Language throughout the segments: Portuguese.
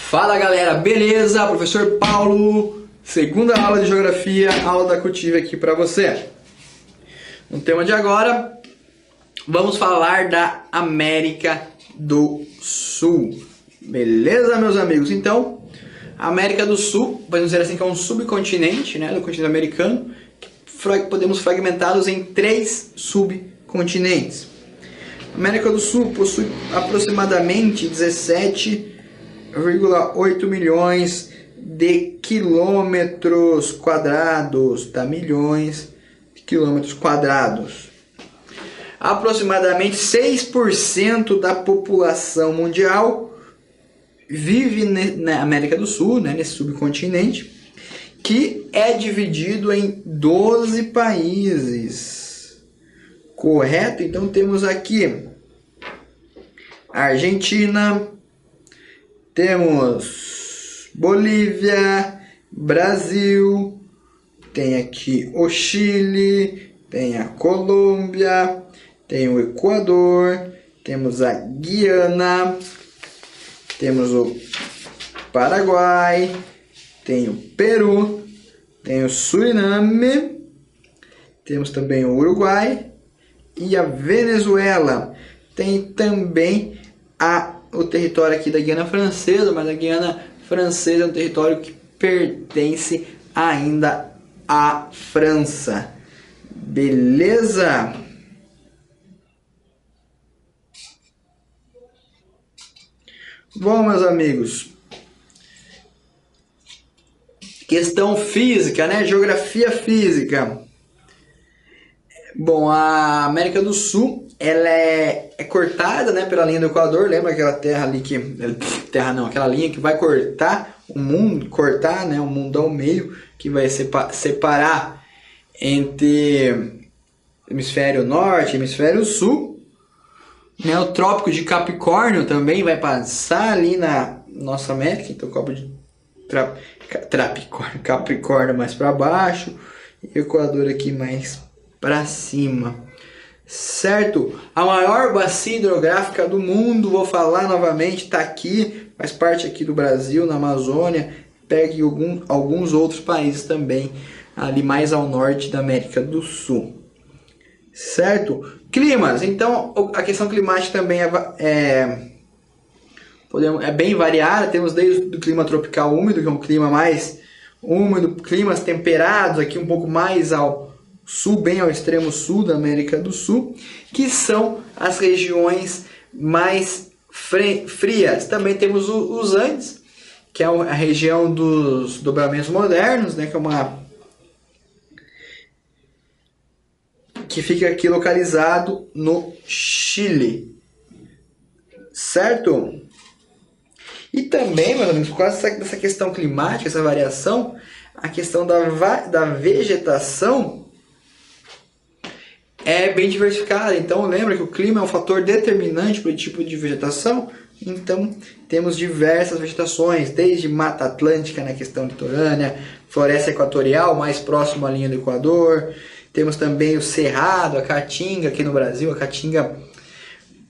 Fala galera, beleza? Professor Paulo, segunda aula de Geografia, aula da Cultiva aqui para você. No tema de agora, vamos falar da América do Sul. Beleza, meus amigos? Então, a América do Sul, podemos dizer assim que é um subcontinente, né, do continente americano, que podemos fragmentá-los em 3 subcontinentes. A América do Sul possui aproximadamente 17,8 milhões de quilômetros quadrados, tá? Milhões de quilômetros quadrados. Aproximadamente 6% da população mundial vive na América do Sul, né, nesse subcontinente, que é dividido em 12 países. Correto? Então temos aqui Argentina, temos Bolívia, Brasil, tem aqui o Chile, tem a Colômbia, tem o Equador, temos a Guiana, temos o Paraguai, tem o Peru, tem o Suriname, temos também o Uruguai e a Venezuela. Tem também o território aqui da Guiana Francesa, mas a Guiana Francesa é um território que pertence ainda à França. Beleza? Bom, meus amigos, questão física, né? Geografia física. Bom, a América do Sul, ela é cortada, né, pela linha do Equador. Lembra aquela terra ali que... Terra não, aquela linha que vai cortar o mundo, né, o mundo ao meio, que vai separar entre hemisfério norte e hemisfério sul. Né, o Trópico de Capricórnio também vai passar ali na nossa América. Então, o copo de Capricórnio mais para baixo e o Equador aqui mais para cima, certo? A maior bacia hidrográfica do mundo, vou falar novamente, está aqui, faz parte aqui do Brasil, na Amazônia, pega alguns outros países também, ali mais ao norte da América do Sul, certo? Climas, então a questão climática também é bem variada. Temos desde o clima tropical úmido, que é um clima mais úmido, climas temperados, aqui um pouco mais ao sul, bem ao extremo sul da América do Sul, que são as regiões mais frias. Também temos os Andes, que é a região dos dobramentos modernos, né, que fica aqui localizado no Chile, certo? E também, meus amigos, por causa dessa questão climática, essa variação, a questão da vegetação é bem diversificada. Então lembra que o clima é um fator determinante para o tipo de vegetação. Então temos diversas vegetações, desde Mata Atlântica na questão litorânea, floresta equatorial mais próximo à linha do Equador. Temos também o Cerrado, a Caatinga aqui no Brasil, a Caatinga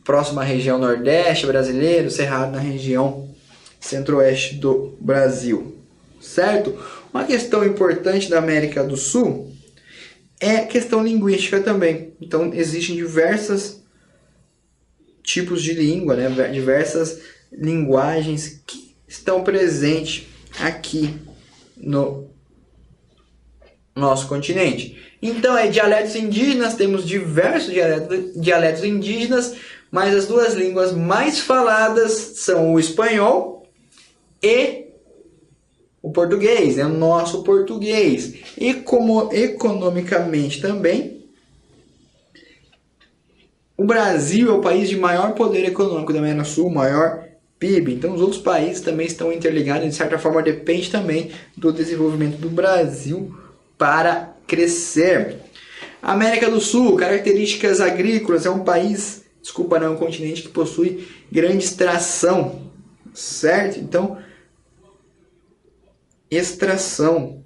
próxima à região nordeste brasileira, o Cerrado na região centro-oeste do Brasil, certo? Uma questão importante da América do Sul é questão linguística também. Então existem diversos tipos de língua, né? Diversas linguagens que estão presentes aqui no nosso continente. Então, dialetos indígenas, temos diversos dialetos indígenas, mas as duas línguas mais faladas são o espanhol e o português, né? O nosso português. E como economicamente também, o Brasil é o país de maior poder econômico da América do Sul, maior PIB. Então os outros países também estão interligados, de certa forma depende também do desenvolvimento do Brasil para crescer. A América do Sul, características agrícolas, é um país, desculpa, não é um continente que possui grande extração, certo? Então, extração.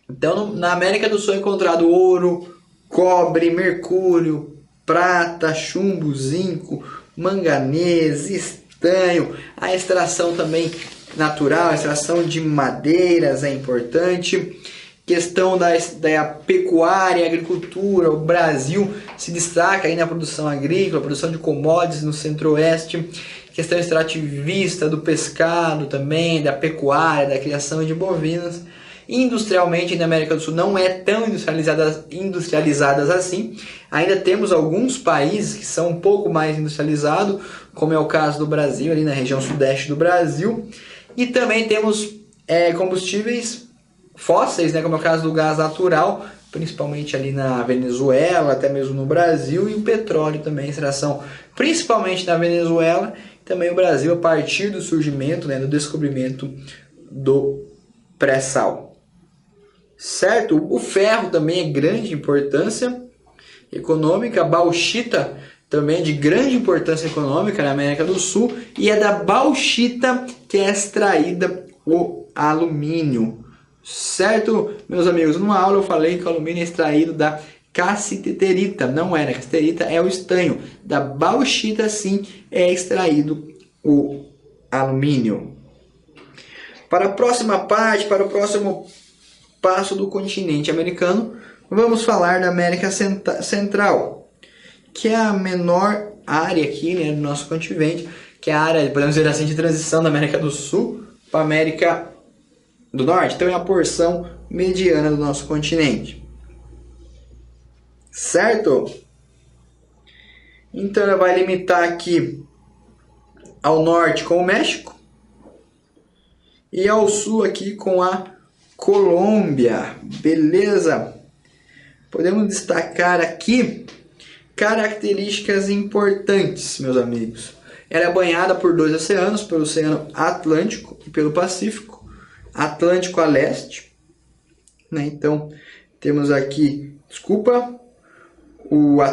Então, na América do Sul é encontrado ouro, cobre, mercúrio, prata, chumbo, zinco, manganês, estanho, a extração também natural, a extração de madeiras é importante. Questão da pecuária e agricultura, o Brasil se destaca aí na produção agrícola, produção de commodities no centro-oeste. Questão extrativista do pescado também, da pecuária, da criação de bovinos. Industrialmente na América do Sul não é tão industrializadas assim. Ainda temos alguns países que são um pouco mais industrializados, como é o caso do Brasil, ali na região sudeste do Brasil. E também temos combustíveis fósseis, né, como é o caso do gás natural, principalmente ali na Venezuela, até mesmo no Brasil, e o petróleo também, extração principalmente na Venezuela, também o Brasil a partir do surgimento, né, do descobrimento do pré-sal. Certo? O ferro também é grande importância econômica, a bauxita também de grande importância econômica na América do Sul, e é da bauxita que é extraída o alumínio. Certo, meus amigos? Numa aula eu falei que o alumínio é extraído da cassiterita. Não é, a cassiterita é o estanho. Da bauxita, sim, é extraído o alumínio. Para a próxima parte, para o próximo passo do continente americano, vamos falar da América Central, que é a menor área aqui, né, do nosso continente, que é a área, podemos dizer assim, de transição da América do Sul para a América do Norte. Então é a porção mediana do nosso continente. Certo? Então ela vai limitar aqui ao norte com o México e ao sul aqui com a Colômbia. Beleza? Podemos destacar aqui características importantes, meus amigos. Ela é banhada por dois oceanos, pelo Oceano Atlântico e pelo Pacífico. Atlântico a leste, né? Então temos aqui,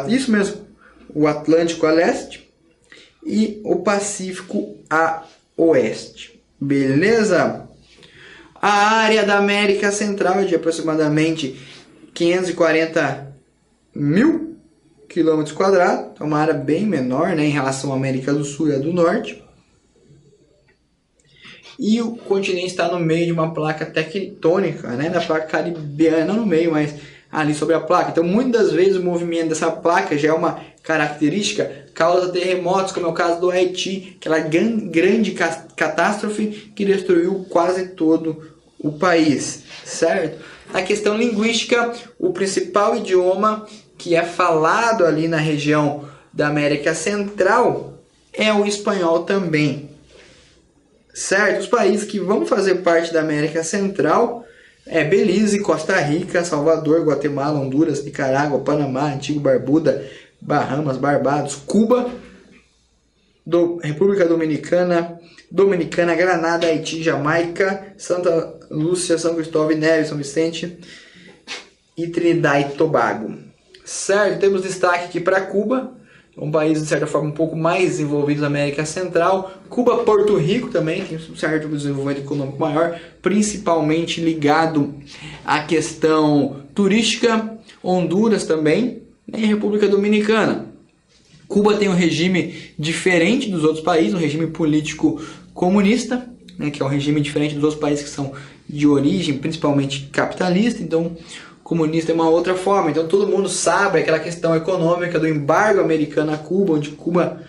isso mesmo, o Atlântico a leste e o Pacífico a oeste. Beleza? A área da América Central é de aproximadamente 540 mil quilômetros quadrados, é uma área bem menor, né, em relação à América do Sul e à do Norte. E o continente está no meio de uma placa tectônica, né, da placa caribeana, não no meio, mas ali sobre a placa. Então, muitas vezes o movimento dessa placa já é uma característica, causa terremotos, como é o caso do Haiti, aquela grande catástrofe que destruiu quase todo o país, certo? Na questão linguística, o principal idioma que é falado ali na região da América Central é o espanhol também. Certo? Os países que vão fazer parte da América Central é Belize, Costa Rica, Salvador, Guatemala, Honduras, Nicarágua, Panamá, Antigua, Barbuda, Bahamas, Barbados, Cuba, República Dominicana, Granada, Haiti, Jamaica, Santa Lúcia, São Cristóvão e Neves, São Vicente e Trinidad e Tobago. Certo? Temos destaque aqui para Cuba, um país de certa forma um pouco mais desenvolvido na América Central. Cuba, Porto Rico também tem um certo desenvolvimento econômico maior, principalmente ligado à questão turística. Honduras também, né, e República Dominicana. Cuba tem um regime diferente dos outros países, um regime político comunista, né, que é um regime diferente dos outros países que são de origem principalmente capitalista. Então comunista é uma outra forma. Então todo mundo sabe aquela questão econômica do embargo americano a Cuba, onde Cuba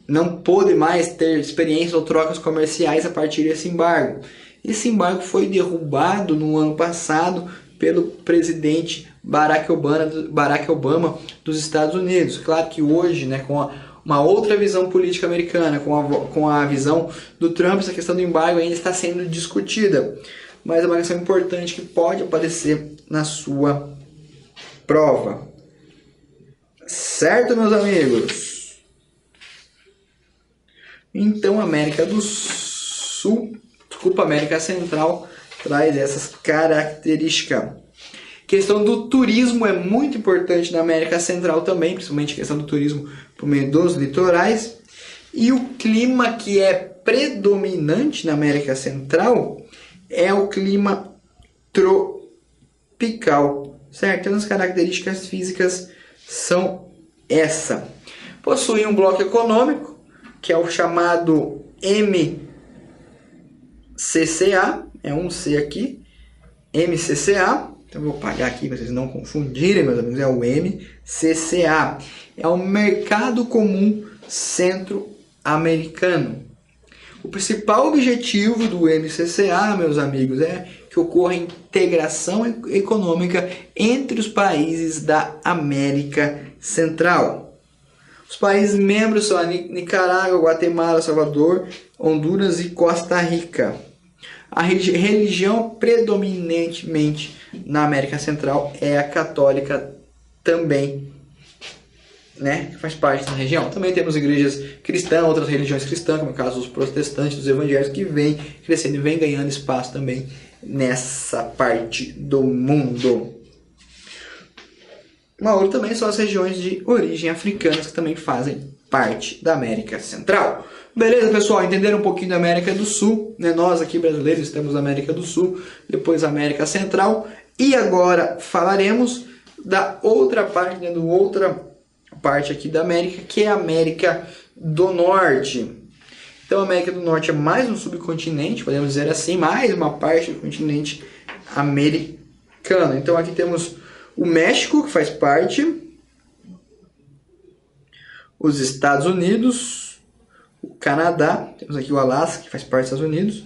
não pôde mais ter experiências ou trocas comerciais a partir desse embargo. Esse embargo foi derrubado no ano passado pelo presidente Barack Obama dos Estados Unidos. Claro que hoje, né, com uma outra visão política americana, com a visão do Trump, essa questão do embargo ainda está sendo discutida. Mas é uma questão importante que pode aparecer na sua prova. Certo, meus amigos? Então, América Central traz essas características. Questão do turismo é muito importante na América Central também, principalmente a questão do turismo por meio dos litorais. E o clima que é predominante na América Central é o clima tropical, certo? Então, as características físicas são essa. Possui um bloco econômico, que é o chamado MCCA, é um C aqui, MCCA, então eu vou apagar aqui para vocês não confundirem, meus amigos, é o MCCA, é o Mercado Comum Centro-Americano. O principal objetivo do MCCA, meus amigos, é que ocorra integração econômica entre os países da América Central. Os países membros são a Nicarágua, Guatemala, Salvador, Honduras e Costa Rica. A religião predominantemente na América Central é a católica também, né, que faz parte da região. Também temos igrejas cristãs, outras religiões cristãs, como é o caso dos protestantes, dos evangélicos, que vem crescendo e vem ganhando espaço também nessa parte do mundo. Uma outra também são as regiões de origem africanas, que também fazem parte da América Central. Beleza, pessoal? Entenderam um pouquinho da América do Sul, né? Nós aqui brasileiros estamos na América do Sul, depois América Central, e agora falaremos da outra parte, né, do outra parte aqui da América, que é a América do Norte. Então a América do Norte é mais um subcontinente, podemos dizer assim, mais uma parte do continente americano. Então aqui temos o México, que faz parte, os Estados Unidos, o Canadá, temos aqui o Alasca, que faz parte dos Estados Unidos,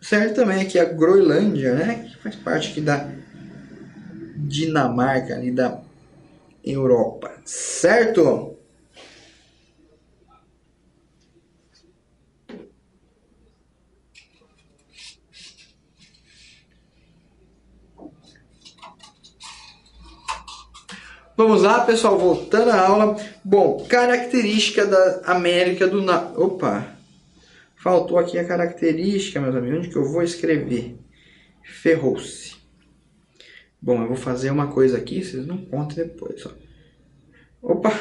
certo? Também aqui a Groenlândia, né, que faz parte aqui da Dinamarca, ali da Europa, certo? Vamos lá, pessoal, voltando à aula. Bom, característica da América do Norte. Opa, faltou aqui a característica, meus amigos. Onde que eu vou escrever? Ferrou-se. Bom, eu vou fazer uma coisa aqui, vocês não contem depois. Ó. Opa,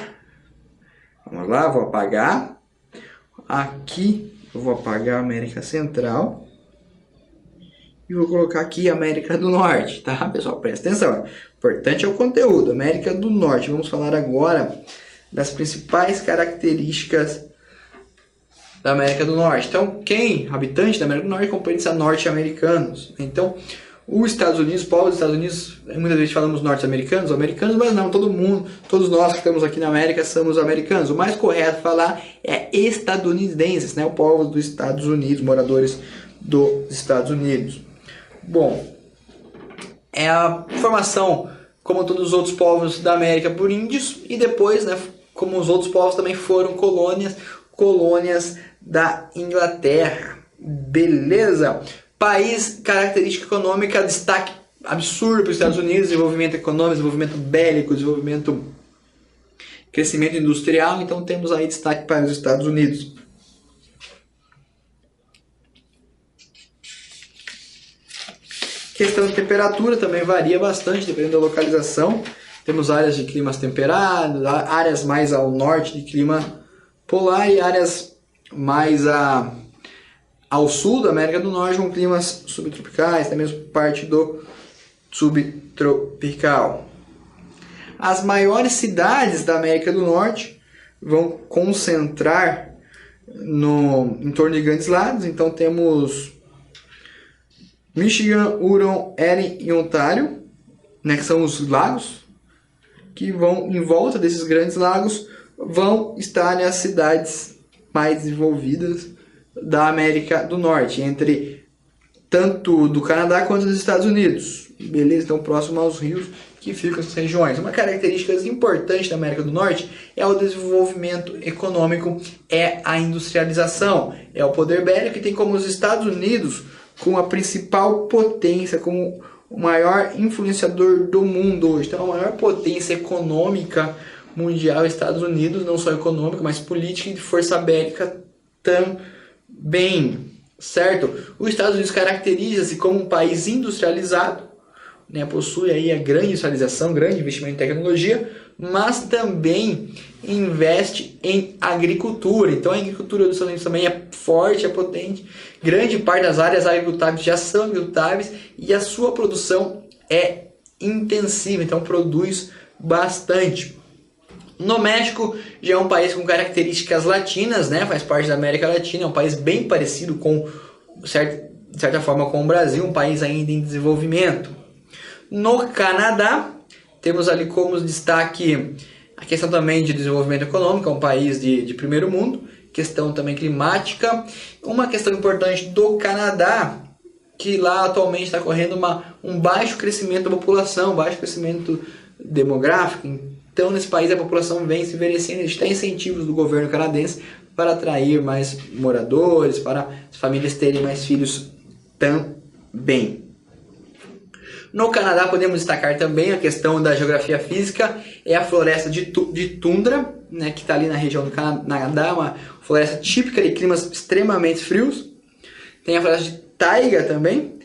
vamos lá, vou apagar. Aqui eu vou apagar a América Central. E vou colocar aqui América do Norte, tá, pessoal? Presta atenção. O importante é o conteúdo. América do Norte. Vamos falar agora das principais características da América do Norte. Então, habitante da América do Norte, compreende a norte-americanos. Então, os Estados Unidos, povos dos Estados Unidos, muitas vezes falamos norte-americanos, americanos, mas não, todo mundo, todos nós que estamos aqui na América somos americanos. O mais correto falar é estadunidenses, né? O povo dos Estados Unidos, moradores dos Estados Unidos. Bom, é a formação, como todos os outros povos da América, por índios, e depois, né, como os outros povos também foram colônias da Inglaterra. Beleza? País, característica econômica, destaque absurdo para os Estados Unidos, desenvolvimento econômico, desenvolvimento bélico, crescimento industrial, então temos aí destaque para os Estados Unidos. Questão de temperatura também varia bastante, dependendo da localização. Temos áreas de climas temperados, áreas mais ao norte de clima polar e áreas mais ao sul da América do Norte com climas subtropicais, também parte do subtropical. As maiores cidades da América do Norte vão concentrar em torno de grandes lagos. Então temos Michigan, Huron, Erie e Ontário, né, que são os lagos que vão em volta desses grandes lagos, vão estar as cidades mais desenvolvidas da América do Norte, entre tanto do Canadá quanto dos Estados Unidos. Beleza? Então próximo aos rios que ficam essas regiões. Uma característica importante da América do Norte é o desenvolvimento econômico, é a industrialização, é o poder bélico, que tem como os Estados Unidos como a principal potência, como o maior influenciador do mundo hoje. Então, a maior potência econômica mundial é os Estados Unidos, não só econômica, mas política e de força bélica também, certo? Os Estados Unidos caracteriza-se como um país industrializado, né? Possui aí a grande industrialização, grande investimento em tecnologia, mas também investe em agricultura. Então a agricultura dos Estados Unidos também é forte, é potente. Grande parte das áreas agricultáveis já são agricultáveis e a sua produção é intensiva, então produz bastante. No México já é um país com características latinas, né? Faz parte da América Latina, é um país bem parecido com, de certa forma, com o Brasil, um país ainda em desenvolvimento. No Canadá, temos ali como destaque a questão também de desenvolvimento econômico, é um país de primeiro mundo, questão também climática. Uma questão importante do Canadá, que lá atualmente está correndo um baixo crescimento da população, baixo crescimento demográfico. Então, nesse país, a população vem se envelhecendo. Existe até incentivos do governo canadense para atrair mais moradores, para as famílias terem mais filhos também. No Canadá, podemos destacar também a questão da geografia física, é a floresta de tundra, né, que está ali na região do Canadá, uma floresta típica de climas extremamente frios. Tem a floresta de taiga também,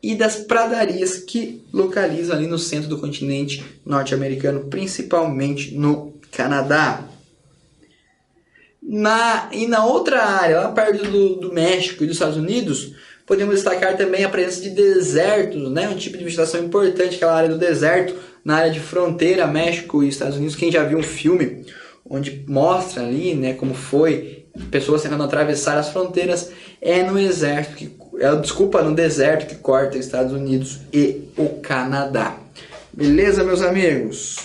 e das pradarias que localizam ali no centro do continente norte-americano, principalmente no Canadá. E na outra área, lá perto do México e dos Estados Unidos, podemos destacar também a presença de desertos, né? Um tipo de vegetação importante, aquela área do deserto, na área de fronteira México e Estados Unidos. Quem já viu um filme onde mostra ali, né, como foi pessoas tentando atravessar as fronteiras, no deserto que corta os Estados Unidos e o Canadá. Beleza, meus amigos?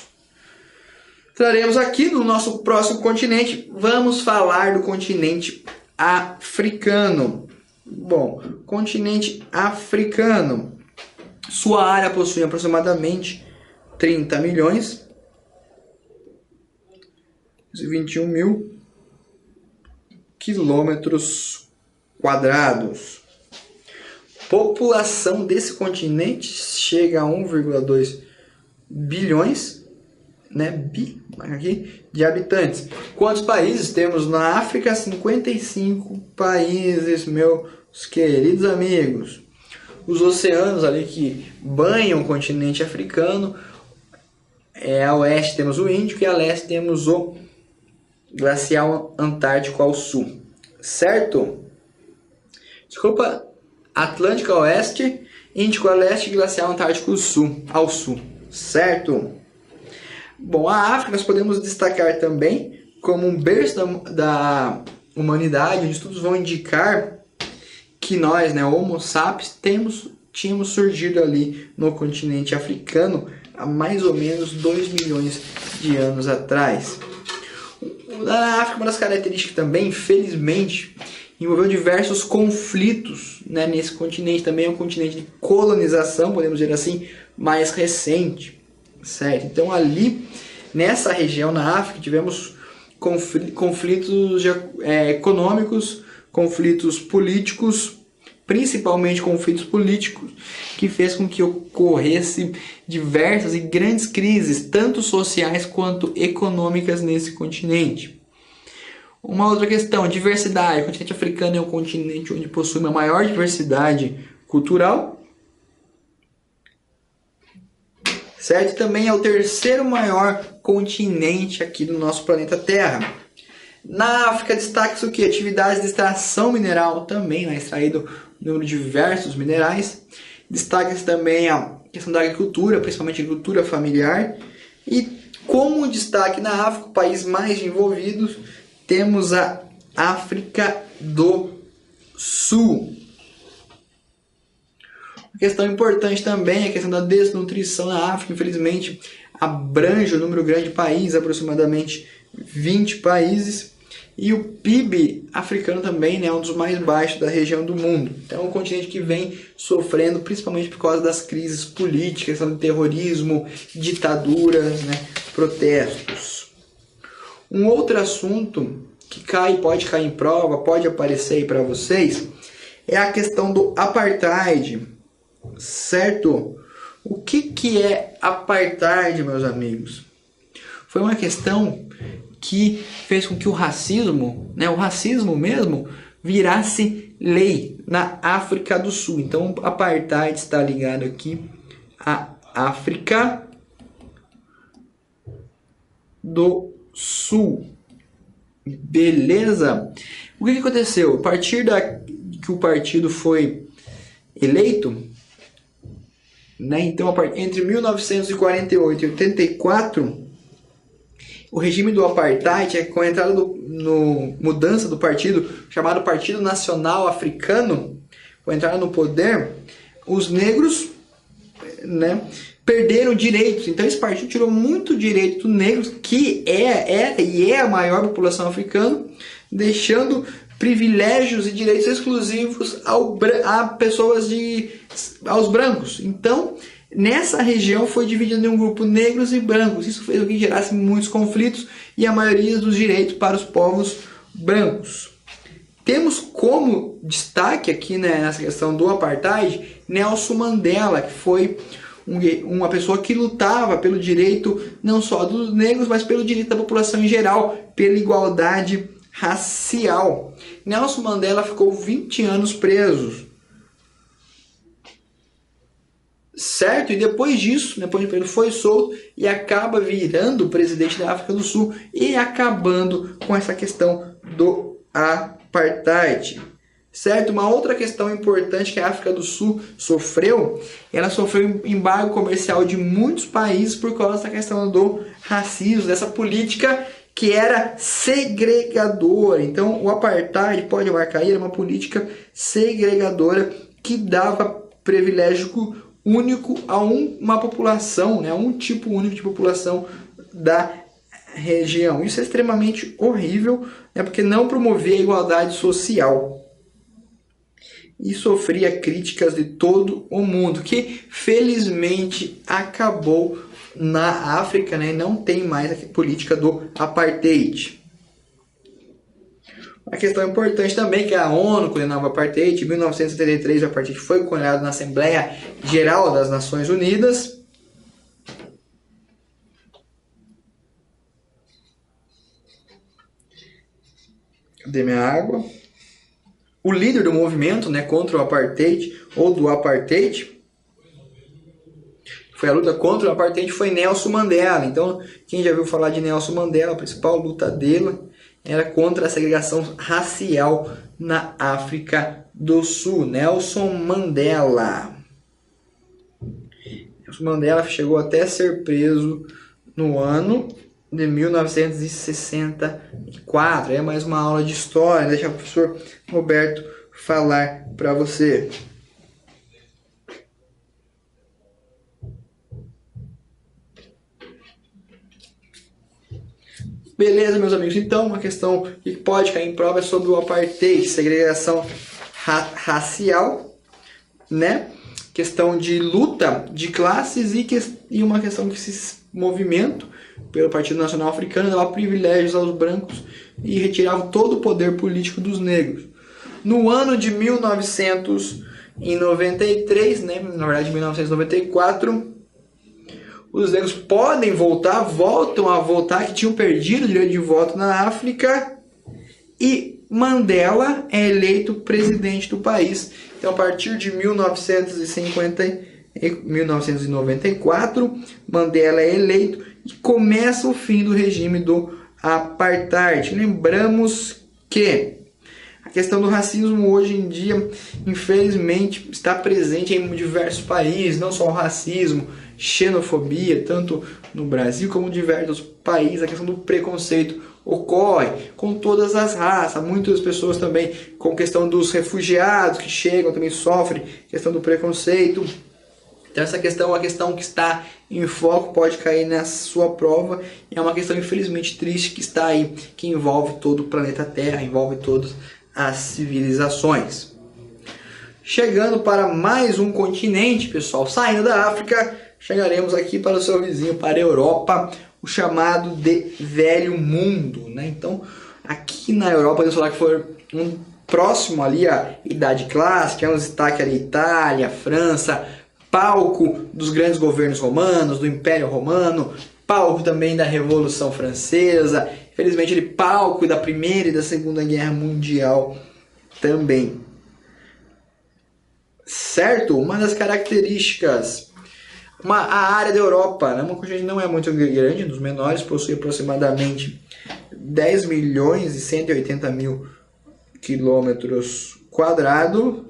Traremos aqui no nosso próximo continente, vamos falar do continente africano. Bom, continente africano, sua área possui aproximadamente 30 milhões e 21 mil quilômetros quadrados. População desse continente chega a 1,2 bilhões, né, de habitantes. Quantos países temos na África? 55 países, meus queridos amigos. Os oceanos ali que banham o continente africano, a oeste temos o Índico e a leste temos o glacial Antártico ao sul, certo? Desculpa, Atlântico a oeste, Índico a leste e glacial Antártico ao sul, certo? Bom, a África nós podemos destacar também como um berço da humanidade, onde estudos vão indicar que nós, né, Homo sapiens, tínhamos surgido ali no continente africano há mais ou menos 2 milhões de anos atrás. Na África, uma das características também, infelizmente, envolveu diversos conflitos, né, nesse continente. Também é um continente de colonização, podemos dizer assim, mais recente, certo? Então ali, nessa região na África, tivemos conflitos econômicos, conflitos políticos, principalmente conflitos políticos, que fez com que ocorresse diversas e grandes crises, tanto sociais quanto econômicas nesse continente. Uma outra questão, a diversidade. O continente africano é um continente onde possui uma maior diversidade cultural, certo? Também é o terceiro maior continente aqui do nosso planeta Terra. Na África destaca-se o que? Atividades de extração mineral também, né? Extraído número de diversos minerais. Destaca-se também a questão da agricultura, principalmente agricultura familiar. E como destaque na África, o país mais envolvido, temos a África do Sul. Uma questão importante também é a questão da desnutrição na África. Infelizmente, abrange um número grande de países, aproximadamente 20 países. E o PIB africano também, né, é um dos mais baixos da região do mundo. Então é um continente que vem sofrendo principalmente por causa das crises políticas, questão de terrorismo, ditaduras, né, protestos. Um outro assunto que pode cair em prova, pode aparecer aí para vocês, é a questão do apartheid, certo? O que é apartheid, meus amigos? Foi uma questão que fez com que o racismo, né, o racismo mesmo, virasse lei na África do Sul. Então, o apartheid está ligado aqui à África do Sul. Beleza? O que aconteceu? A partir que o partido foi eleito, né, então, entre 1948 e 84, O regime do apartheid, com a entrada mudança do partido, chamado Partido Nacional Africano, com a entrada no poder, os negros, né, perderam direitos. Então esse partido tirou muito direito dos negros, que é a maior população africana, deixando privilégios e direitos exclusivos a pessoas aos brancos. Então, nessa região foi dividida em um grupo negros e brancos. Isso fez com que gerasse muitos conflitos e a maioria dos direitos para os povos brancos. Temos como destaque aqui, né, nessa questão do apartheid, Nelson Mandela, que foi uma pessoa que lutava pelo direito não só dos negros, mas pelo direito da população em geral, pela igualdade racial. Nelson Mandela ficou 20 anos preso, certo? E depois disso, ele foi solto e acaba virando presidente da África do Sul e acabando com essa questão do apartheid, certo? Uma outra questão importante que a África do Sul sofreu, ela sofreu embargo comercial de muitos países por causa da questão do racismo, dessa política que era segregadora. Então, o apartheid, pode marcar aí, era uma política segregadora que dava privilégio único a uma população, né, um tipo único de população da região. Isso é extremamente horrível, né, porque não promovia a igualdade social e sofria críticas de todo o mundo, que felizmente acabou na África, né? Não tem mais a política do apartheid. Uma questão importante também que a ONU condenava o apartheid. Em 1973 o apartheid foi condenado na Assembleia Geral das Nações Unidas. Cadê minha água? O líder do movimento, né, contra o apartheid ou do apartheid, foi a luta contra o apartheid, foi Nelson Mandela. Então, quem já viu falar de Nelson Mandela, a principal luta dele era contra a segregação racial na África do Sul. Nelson Mandela. Nelson Mandela chegou até a ser preso no ano de 1964. É mais uma aula de história. Deixa o professor Roberto falar para você. Beleza, meus amigos? Então, uma questão que pode cair em prova é sobre o apartheid, segregação racial, né? Questão de luta de classes e uma questão que esse movimento pelo Partido Nacional Africano dava privilégios aos brancos e retirava todo o poder político dos negros. No ano de 1993, né? Na verdade 1994, os negros voltam a votar, que tinham perdido o direito de voto na África, e Mandela é eleito presidente do país. Então, a partir de 1994, Mandela é eleito e começa o fim do regime do apartheid. Lembramos que a questão do racismo hoje em dia, infelizmente, está presente em diversos países, não só o racismo, xenofobia, tanto no Brasil como em diversos países. A questão do preconceito ocorre com todas as raças. Muitas pessoas também, com a questão dos refugiados que chegam, também sofrem questão do preconceito. Então essa questão é uma questão que está em foco, pode cair na sua prova. E é uma questão infelizmente triste que está aí, que envolve todo o planeta Terra, envolve todas as civilizações. Chegando para mais um continente, pessoal, saindo da África, chegaremos aqui para o seu vizinho, para a Europa, o chamado de Velho Mundo, né? Então, aqui na Europa, podemos falar que foi um próximo ali à Idade Clássica, é um destaque ali Itália, França, palco dos grandes governos romanos, do Império Romano, palco também da Revolução Francesa, infelizmente ele palco da Primeira e da Segunda Guerra Mundial também. Certo? Uma das características, a área da Europa, né? Uma continente não é muito grande, dos menores, possui aproximadamente 10 milhões e 180 mil quilômetros quadrados,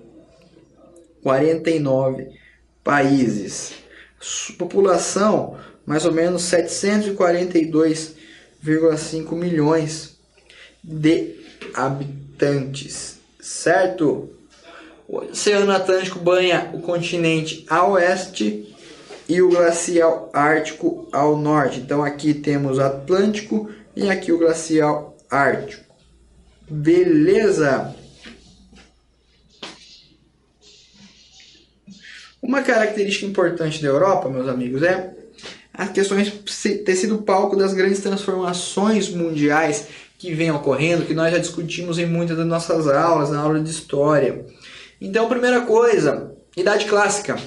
49 países. População, mais ou menos 742 2,5 milhões de habitantes, certo? O Oceano Atlântico banha o continente a oeste e o glacial ártico ao norte. Então aqui temos o Atlântico e aqui o glacial ártico. Beleza? Uma característica importante da Europa, meus amigos, é as questões ter sido palco das grandes transformações mundiais que vêm ocorrendo, que nós já discutimos em muitas das nossas aulas, na aula de história. Então, primeira coisa, Idade Clássica.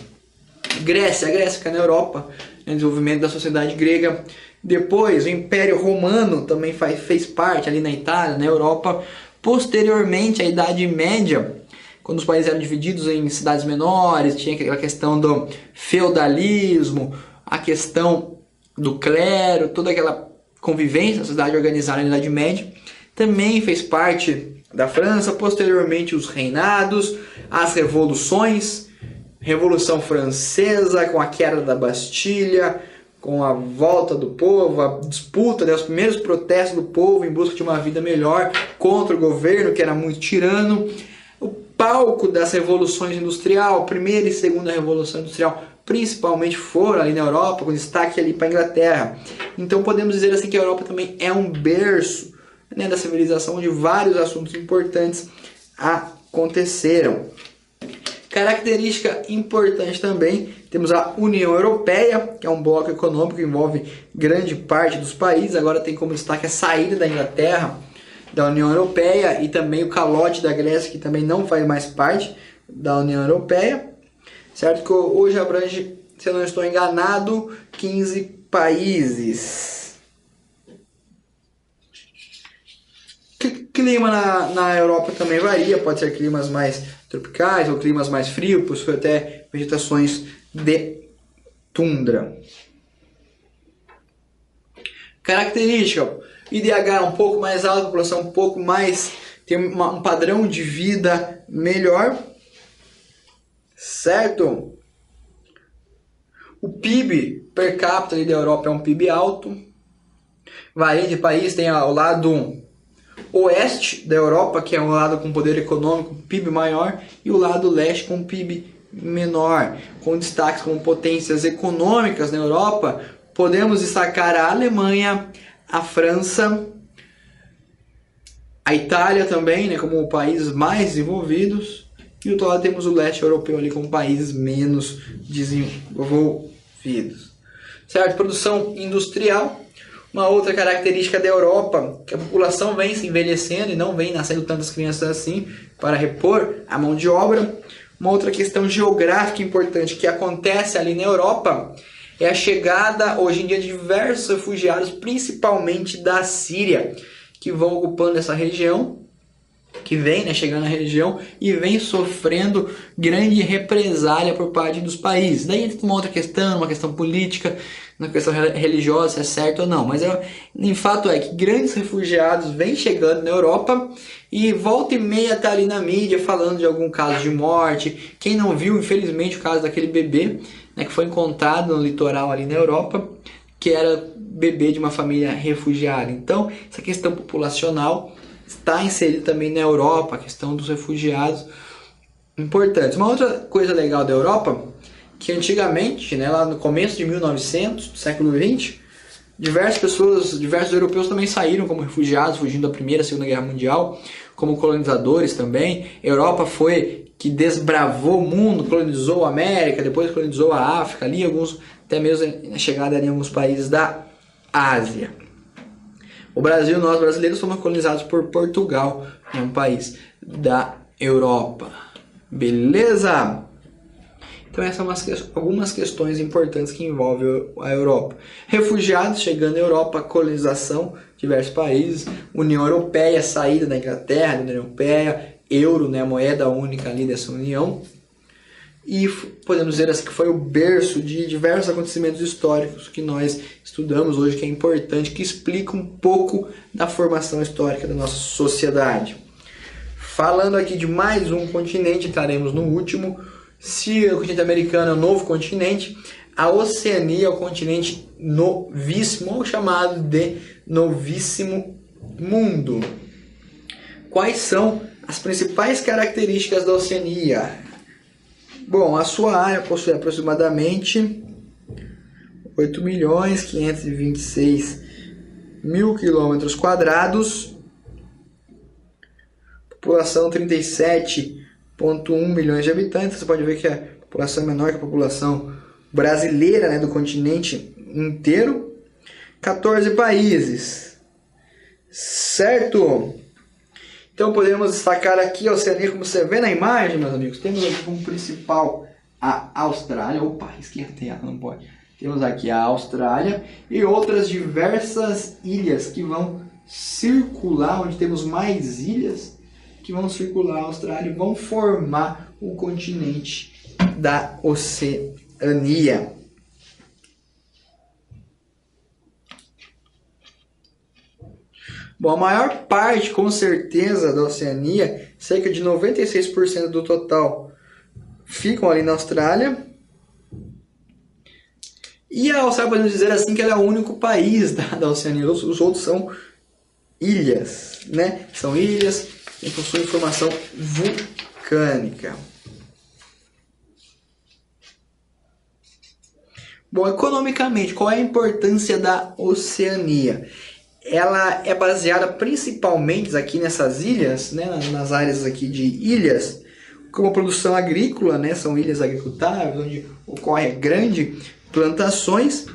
Grécia, a Grécia fica na Europa, desenvolvimento da sociedade grega. Depois, o Império Romano também fez parte ali na Itália, na Europa. Posteriormente, a Idade Média, quando os países eram divididos em cidades menores, tinha aquela questão do feudalismo, a questão do clero, toda aquela convivência na sociedade organizada na Idade Média. Também fez parte da França. Posteriormente, os reinados, as revoluções, Revolução Francesa, com a queda da Bastilha, com a volta do povo, a disputa, os primeiros protestos do povo em busca de uma vida melhor contra o governo, que era muito tirano. O palco das revoluções industriais, primeira e segunda revolução industrial, principalmente foram ali na Europa, com destaque ali para a Inglaterra. Então podemos dizer assim que a Europa também é um berço, né, da civilização, onde vários assuntos importantes aconteceram. Característica importante também, temos a União Europeia, que é um bloco econômico que envolve grande parte dos países. Agora tem como destaque a saída da Inglaterra da União Europeia e também o calote da Grécia, que também não faz mais parte da União Europeia, certo? Que hoje abrange, se eu não estou enganado, 15 países. Clima na Europa também varia, pode ser climas mais tropicais ou climas mais frios, possui até vegetações de tundra. Característica: IDH é um pouco mais alto, a população um pouco mais, tem um padrão de vida melhor, certo? O PIB per capita ali da Europa é um PIB alto, varia de país, tem ao lado oeste da Europa, que é um lado com poder econômico, PIB maior, e o lado leste com PIB menor, com destaques como potências econômicas na Europa. Podemos destacar a Alemanha, a França, a Itália também, né, como países mais desenvolvidos, e do outro lado temos o leste europeu ali como países menos desenvolvidos. Certo? Produção industrial. Uma outra característica da Europa, que a população vem se envelhecendo e não vem nascendo tantas crianças assim para repor a mão de obra. Uma outra questão geográfica importante que acontece ali na Europa é a chegada hoje em dia de diversos refugiados, principalmente da Síria, que vão ocupando essa região, que vem, né, chegando na região e vem sofrendo grande represália por parte dos países. Daí entra uma outra questão, uma questão política, uma questão religiosa, se é certo ou não. Mas em fato é que grandes refugiados vêm chegando na Europa e volta e meia tá ali na mídia falando de algum caso de morte. Quem não viu, infelizmente, o caso daquele bebê, né, que foi encontrado no litoral ali na Europa, que era bebê de uma família refugiada. Então, essa questão populacional está inserida também na Europa, a questão dos refugiados importantes. Uma outra coisa legal da Europa, que antigamente, né, lá no começo de 1900, do século XX, diversos europeus também saíram como refugiados, fugindo da Primeira e Segunda Guerra Mundial, como colonizadores também. A Europa foi que desbravou o mundo, colonizou a América, depois colonizou a África, ali alguns, até mesmo na chegada em alguns países da Ásia. O Brasil, nós brasileiros, fomos colonizados por Portugal, um país da Europa. Beleza? Então essas são algumas questões importantes que envolvem a Europa. Refugiados chegando à Europa, colonização, diversos países, União Europeia, saída da Inglaterra, da União Europeia, euro, né, a moeda única ali dessa união. E podemos dizer assim que foi o berço de diversos acontecimentos históricos que nós estudamos hoje, que é importante, que explica um pouco da formação histórica da nossa sociedade. Falando aqui de mais um continente, entraremos no último. Se o continente americano é o novo continente, A Oceania é o continente novíssimo, ou chamado de novíssimo mundo. Quais são as principais características da Oceania? Bom, a sua área possui aproximadamente 8.526.000 km², população 37,1 milhões de habitantes. Você pode ver que a população é menor que a população brasileira, né, do continente inteiro. 14 países, certo? Então podemos destacar aqui a Oceania, como você vê na imagem, meus amigos. Temos aqui como principal a Austrália. Opa, esquerda, não pode. Temos aqui a Austrália e outras diversas ilhas que vão circular, onde temos mais ilhas que vão circular a Austrália e vão formar o continente da Oceania. Bom, a maior parte, com certeza, da Oceania, cerca de 96% do total, ficam ali na Austrália. E a Austrália, podemos dizer assim, que ela é o único país da Oceania. Os outros são ilhas, né? São ilhas que possuem formação vulcânica. Bom, economicamente, qual é a importância da Oceania? Ela é baseada principalmente aqui nessas ilhas, né, nas áreas aqui de ilhas, como produção agrícola, né, são ilhas agricultáveis, onde ocorre grande plantações,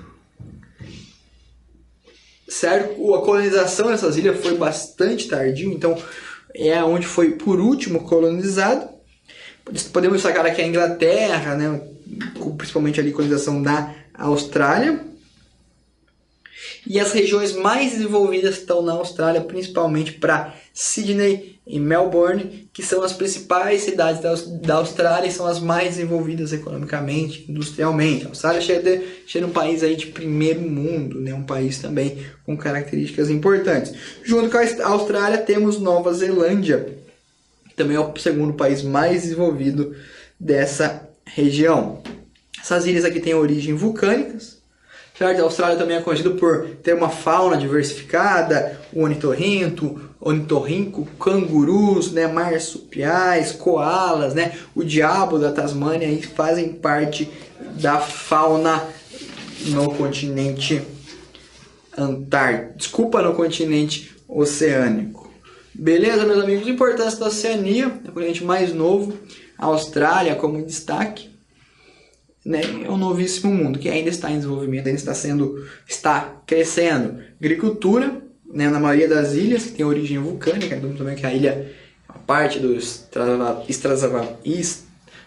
certo? A colonização dessas ilhas foi bastante tardio, então é onde foi por último colonizado. Podemos destacar aqui a Inglaterra, né, principalmente ali a colonização da Austrália. E as regiões mais desenvolvidas estão na Austrália, principalmente para Sydney e Melbourne, que são as principais cidades da Austrália e são as mais desenvolvidas economicamente, industrialmente. A Austrália chega um país aí de primeiro mundo, né? Um país também com características importantes. Junto com a Austrália temos Nova Zelândia, que também é o segundo país mais desenvolvido dessa região. Essas ilhas aqui têm origem vulcânicas. Certo? A Austrália também é conhecida por ter uma fauna diversificada, o ornitorrinco, cangurus, né, marsupiais, koalas, né, o diabo da Tasmânia, aí fazem parte da fauna no continente antártico. No continente oceânico. Beleza, meus amigos? A importância da Oceania, é o continente mais novo, a Austrália como destaque. Né, é um novíssimo mundo que ainda está em desenvolvimento, ainda está crescendo. Agricultura, né, na maioria das ilhas que tem origem vulcânica, então também que a ilha é uma parte do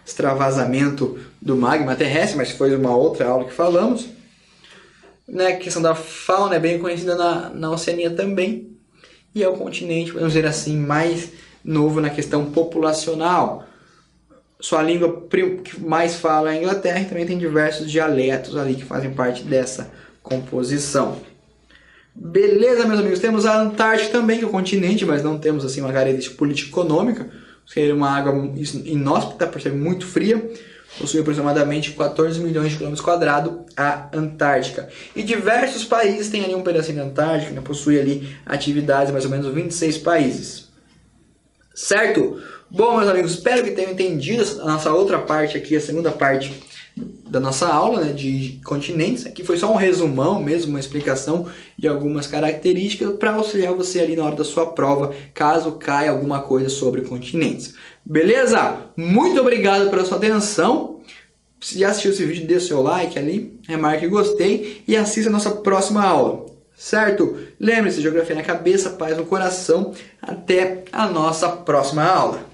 extravasamento do magma terrestre, mas foi uma outra aula que falamos. Né, a questão da fauna é bem conhecida na Oceania também, e é o continente, podemos dizer assim, mais novo na questão populacional. Sua língua que mais fala é a Inglaterra, e também tem diversos dialetos ali que fazem parte dessa composição. Beleza, meus amigos? Temos a Antártica também, que é o continente, mas não temos assim uma característica político-econômica. Seria uma água inóspita, por ser muito fria. Possui aproximadamente 14 milhões de quilômetros quadrados a Antártica. E diversos países têm ali um pedacinho da Antártica, né? Possui ali atividades, mais ou menos 26 países. Certo? Bom, meus amigos, espero que tenham entendido a nossa outra parte aqui, a segunda parte da nossa aula, né, de continentes. Aqui foi só um resumão mesmo, uma explicação de algumas características para auxiliar você ali na hora da sua prova, caso caia alguma coisa sobre continentes. Beleza? Muito obrigado pela sua atenção. Se já assistiu esse vídeo, dê seu like ali, remarque gostei e assista a nossa próxima aula. Certo? Lembre-se, geografia na cabeça, paz no coração. Até a nossa próxima aula.